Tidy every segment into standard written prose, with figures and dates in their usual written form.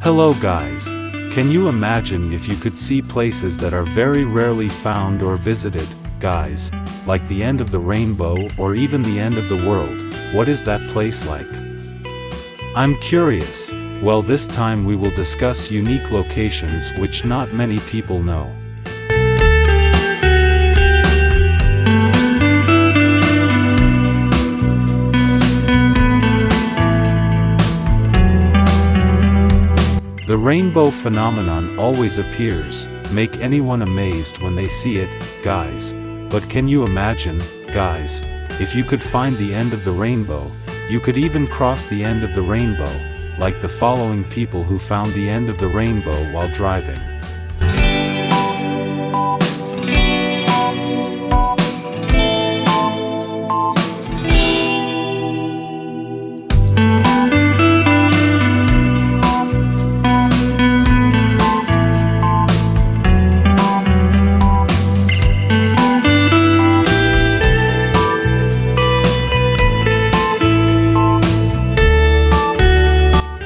Hello guys. Can you imagine if you could see places that are very rarely found or visited, guys, like the end of the rainbow or even the end of the world? What is that place like? I'm curious. Well, this time we will discuss unique locations which not many people know. The rainbow phenomenon always appears, make anyone amazed when they see it, guys. But can you imagine, guys, if you could find the end of the rainbow, you could even cross the end of the rainbow, like the following people who found the end of the rainbow while driving.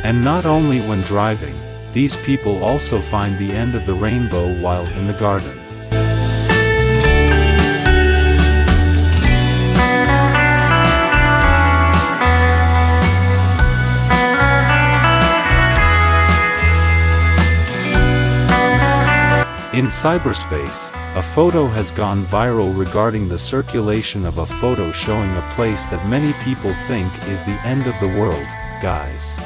And not only when driving, these people also find the end of the rainbow while in the garden. In cyberspace, a photo has gone viral regarding the circulation of a photo showing a place that many people think is the end of the world, guys.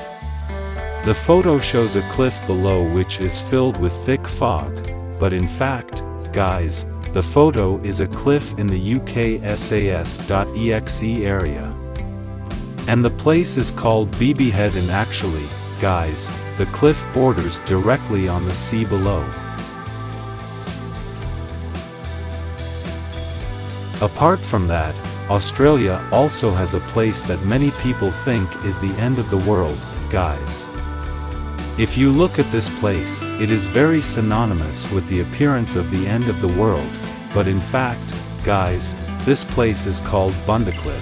The photo shows a cliff below which is filled with thick fog, but in fact, guys, the photo is a cliff in the UK SAS.exe area. And the place is called BB Head, and actually, guys, the cliff borders directly on the sea below. Apart from that, Australia also has a place that many people think is the end of the world, guys. If you look at this place, it is very synonymous with the appearance of the end of the world, but in fact, guys, this place is called Bundacliff.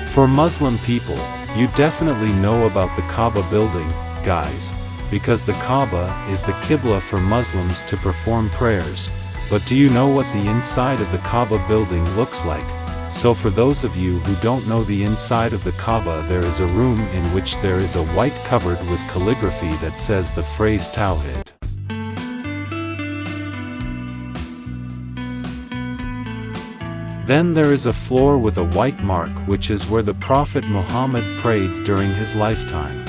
For Muslim people, you definitely know about the Kaaba building, guys, because the Kaaba is the Qibla for Muslims to perform prayers. But do you know what the inside of the Kaaba building looks like? So for those of you who don't know the inside of the Kaaba, there is a room in which there is a white cupboard with calligraphy that says the phrase Tawhid. Then there is a floor with a white mark, which is where the Prophet Muhammad prayed during his lifetime.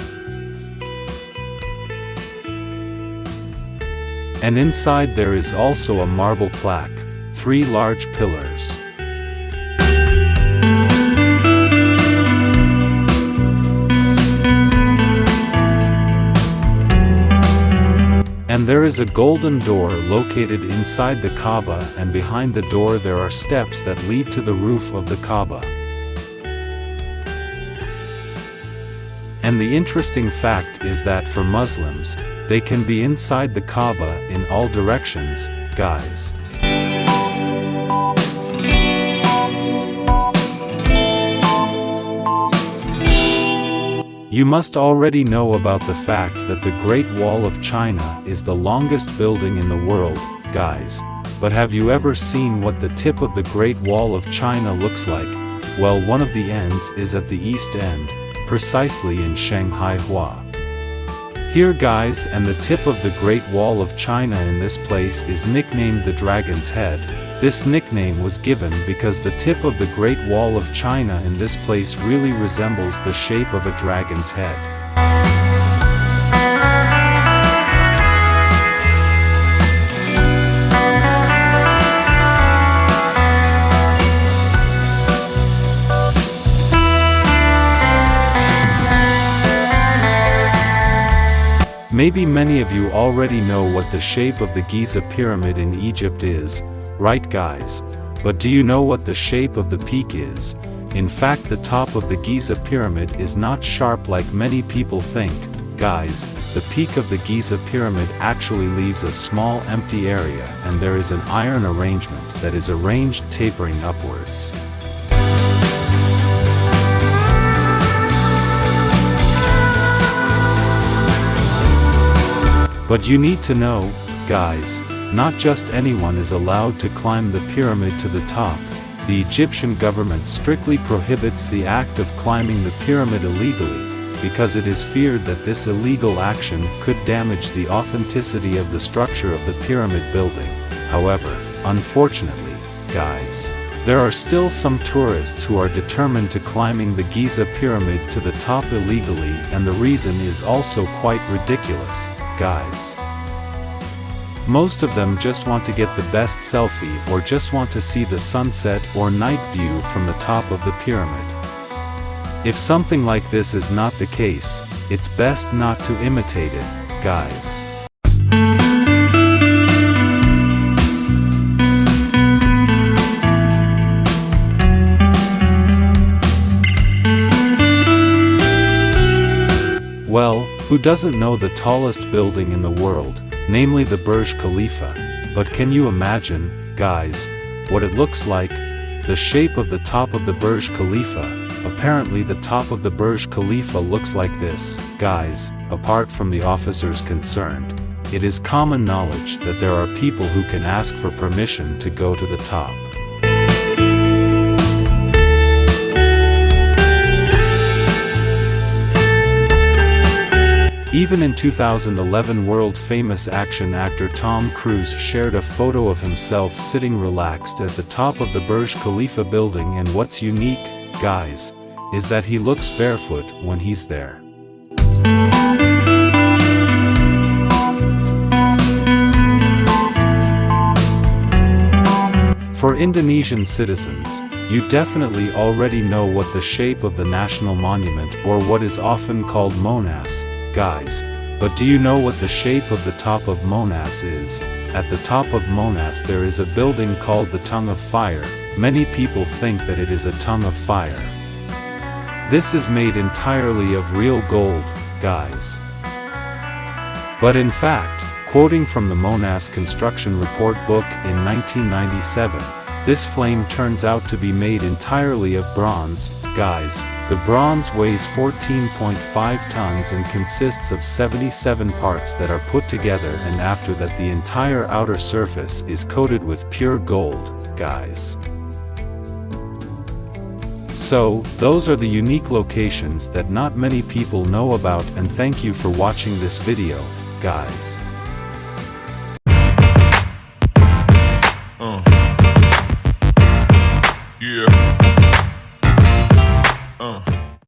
And inside there is also a marble plaque, 3 large pillars. And there is a golden door located inside the Kaaba, and behind the door there are steps that lead to the roof of the Kaaba. And the interesting fact is that for Muslims, they can be inside the Kaaba in all directions, guys. You must already know about the fact that the Great Wall of China is the longest building in the world, guys. But have you ever seen what the tip of the Great Wall of China looks like? Well, one of the ends is at the east end, precisely in Shanghai Hua. Here, guys, and the tip of the Great Wall of China in this place is nicknamed the Dragon's Head. This nickname was given because the tip of the Great Wall of China in this place really resembles the shape of a dragon's head. Maybe many of you already know what the shape of the Giza Pyramid in Egypt is, right guys? But do you know what the shape of the peak is? In fact, the top of the Giza Pyramid is not sharp like many people think, guys, the peak of the Giza pyramid actually leaves a small empty area, and there is an iron arrangement that is arranged tapering upwards. But you need to know, guys, not just anyone is allowed to climb the pyramid to the top. The Egyptian government strictly prohibits the act of climbing the pyramid illegally, because it is feared that this illegal action could damage the authenticity of the structure of the pyramid building. However, unfortunately, guys, there are still some tourists who are determined to climbing the Giza pyramid to the top illegally, and the reason is also quite ridiculous, guys. Most of them just want to get the best selfie or just want to see the sunset or night view from the top of the pyramid. If something like this is not the case, it's best not to imitate it, guys. Well, who doesn't know the tallest building in the world, namely the Burj Khalifa? But can you imagine, guys, what it looks like? The shape of the top of the Burj Khalifa. Apparently the top of the Burj Khalifa looks like this, guys. Apart from the officers concerned, it is common knowledge that there are people who can ask for permission to go to the top. Even in 2011, world-famous action actor Tom Cruise shared a photo of himself sitting relaxed at the top of the Burj Khalifa building, and what's unique, guys, is that he looks barefoot when he's there. For Indonesian citizens, you definitely already know what the shape of the national monument, or what is often called Monas, guys, but do you know what the shape of the top of Monas is? At the top of Monas there is a building called the Tongue of Fire. Many people think that it is a tongue of fire. This is made entirely of real gold, guys. But in fact, quoting from the Monas Construction Report book in 1997, this flame turns out to be made entirely of bronze, guys. The bronze weighs 14.5 tons and consists of 77 parts that are put together, and after that the entire outer surface is coated with pure gold, guys. So, those are the unique locations that not many people know about, and thank you for watching this video, guys. Yeah.